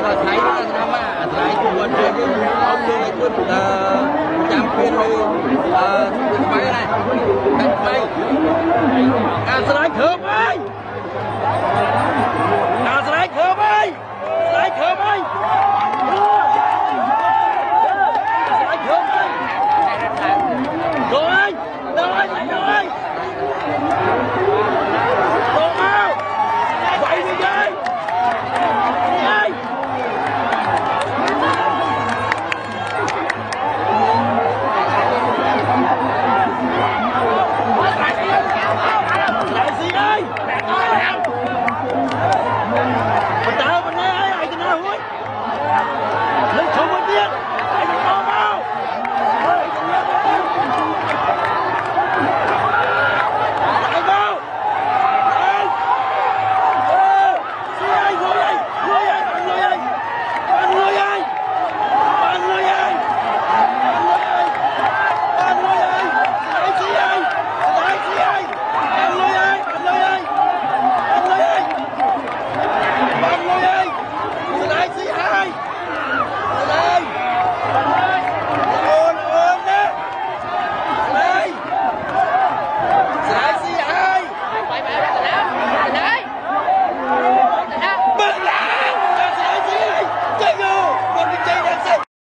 ngày đó thấy nó mà thấy của mình thì ông đi quyết chăm phiên đi máy này đặt máy slide khớp ơi slide khớp ơi slide khớp ơi slide khớp ơi rồi rồi rồi rồi mau vậy đi chơi ơi lại gì ơi mình tao mình nghe ai cái nào hối lên không biết